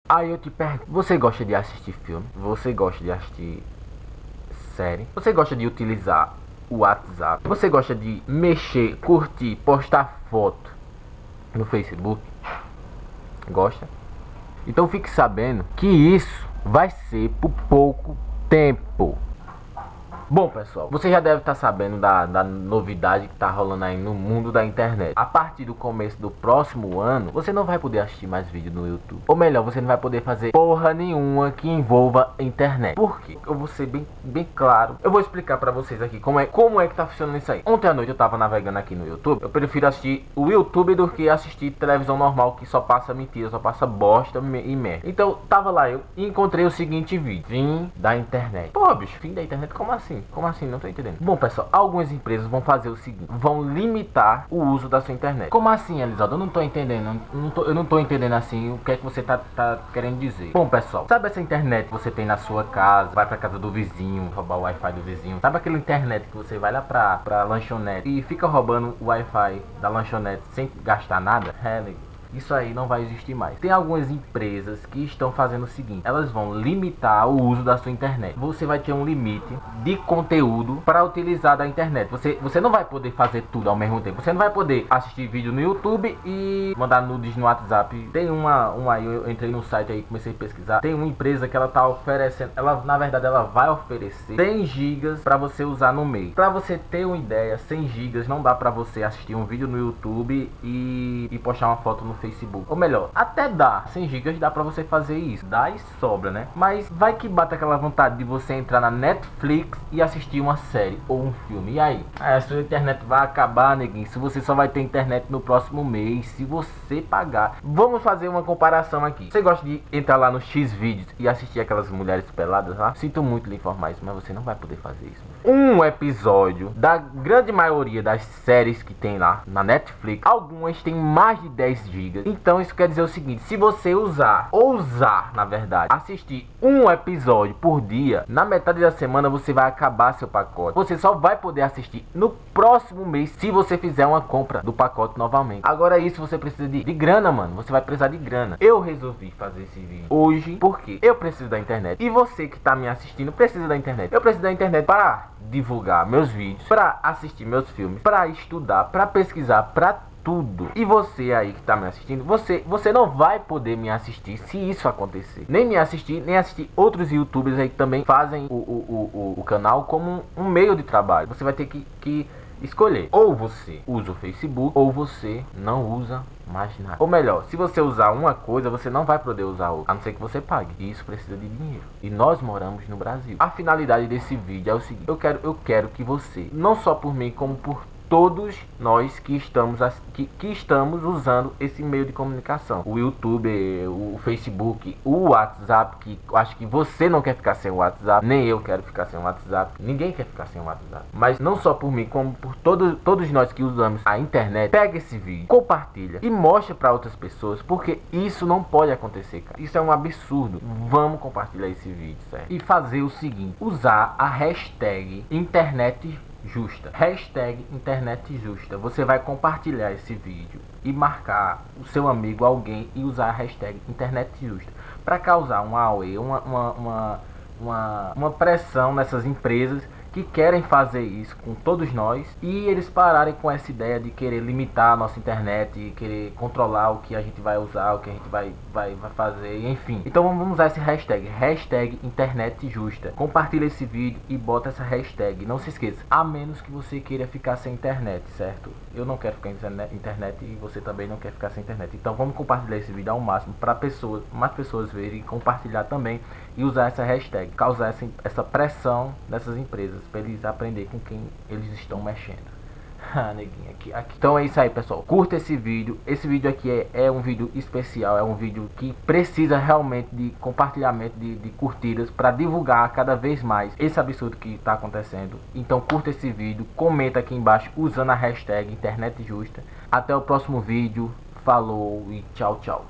Aí eu te pergunto, você gosta de assistir filme? Você gosta de assistir série? Você gosta de utilizar o WhatsApp? Você gosta de mexer, curtir, postar foto no Facebook? Gosta? Então fique sabendo que isso vai ser por pouco tempo. Bom, pessoal, você já deve estar sabendo da novidade que está rolando aí no mundo da internet. A partir do começo do próximo ano, você não vai poder assistir mais vídeo no YouTube. Ou melhor, você não vai poder fazer porra nenhuma que envolva internet. Por quê? Eu vou ser bem claro. Eu vou explicar pra vocês aqui como é que tá funcionando isso aí. Ontem à noite eu tava navegando aqui no YouTube. Eu prefiro assistir o YouTube do que assistir televisão normal, que só passa mentira, só passa bosta e merda. Então, tava lá eu e encontrei o seguinte vídeo. Fim da internet. Pô, bicho, fim da internet? Como assim? Como assim? Não tô entendendo. Bom, pessoal, algumas empresas vão fazer o seguinte: vão limitar o uso da sua internet. Como assim, Elisaldo? Eu não tô entendendo. Eu não tô entendendo assim o que é que você tá querendo dizer. Bom, pessoal, sabe essa internet que você tem na sua casa, vai pra casa do vizinho, roubar o Wi-Fi do vizinho? Sabe aquela internet que você vai lá pra lanchonete e fica roubando o Wi-Fi da lanchonete sem gastar nada? Isso aí não vai existir mais. Tem algumas empresas que estão fazendo o seguinte: elas vão limitar o uso da sua internet. Você vai ter um limite de conteúdo para utilizar da internet. Você não vai poder fazer tudo ao mesmo tempo. Você não vai poder assistir vídeo no YouTube e mandar nudes no WhatsApp. Tem uma aí, eu entrei no site aí, comecei a pesquisar. Tem uma empresa que ela tá oferecendo, na verdade ela vai oferecer 100 gigas para você usar no mês. Para você ter uma ideia, 100 gigas não dá para você assistir um vídeo no YouTube e postar uma foto no Facebook. Ou melhor, até dá, 100 gigas dá pra você fazer isso, dá e sobra, né? Mas vai que bate aquela vontade de você entrar na Netflix e assistir uma série ou um filme. E aí? A sua internet vai acabar, neguinho. Se você só vai ter internet no próximo mês, se você pagar. Vamos fazer uma comparação aqui. Você gosta de entrar lá no Xvideos e assistir aquelas mulheres peladas lá? Sinto muito lhe informar isso, mas você não vai poder fazer isso. Um episódio da grande maioria das séries que tem lá na Netflix, algumas tem mais de 10 gigas. Então isso quer dizer o seguinte: se você ousar, na verdade, assistir um episódio por dia, na metade da semana você vai acabar seu pacote. Você só vai poder assistir no próximo mês se você fizer uma compra do pacote novamente. Agora isso você precisa de grana, mano. Você vai precisar de grana. Eu resolvi fazer esse vídeo hoje porque eu preciso da internet. E você que tá me assistindo precisa da internet. Eu preciso da internet para divulgar meus vídeos, para assistir meus filmes, para estudar, para pesquisar, para tudo. E você aí que tá me assistindo, você não vai poder me assistir se isso acontecer. Nem me assistir, nem assistir outros youtubers aí que também fazem o canal como um meio de trabalho. Você vai ter que escolher. Ou você usa o Facebook, ou você não usa mais nada. Ou melhor, se você usar uma coisa, você não vai poder usar outra, a não ser que você pague. E isso precisa de dinheiro. E nós moramos no Brasil. A finalidade desse vídeo é o seguinte: eu quero que você, não só por mim, como por todos nós que estamos usando esse meio de comunicação, o YouTube, o Facebook, o WhatsApp, que eu acho que você não quer ficar sem o WhatsApp, nem eu quero ficar sem o WhatsApp, ninguém quer ficar sem o WhatsApp. Mas não só por mim, como por todos nós que usamos a internet, pega esse vídeo, compartilha e mostra para outras pessoas, porque isso não pode acontecer, cara. Isso é um absurdo. Vamos compartilhar esse vídeo, certo? E fazer o seguinte: usar a hashtag internet justa. Hashtag internet justa. Você vai compartilhar esse vídeo e marcar o seu amigo, alguém, e usar a hashtag internet justa para causar um auê, uma pressão nessas empresas que querem fazer isso com todos nós, e eles pararem com essa ideia de querer limitar a nossa internet e querer controlar o que a gente vai usar, o que a gente vai fazer, enfim. Então vamos usar esse hashtag internet justa. Compartilha esse vídeo e bota essa hashtag. Não se esqueça, a menos que você queira ficar sem internet, certo? Eu não quero ficar sem internet e você também não quer ficar sem internet. Então vamos compartilhar esse vídeo ao máximo para mais pessoas verem e compartilhar também, e usar essa hashtag, causar essa pressão nessas empresas para eles aprender com quem eles estão mexendo. Neguinho, aqui. Então é isso aí, pessoal. Curta esse vídeo. Esse vídeo aqui é um vídeo especial. É um vídeo que precisa realmente de compartilhamento, de curtidas, para divulgar cada vez mais esse absurdo que está acontecendo. Então curta esse vídeo, comenta aqui embaixo usando a hashtag internet justa. Até o próximo vídeo. Falou e tchau, tchau.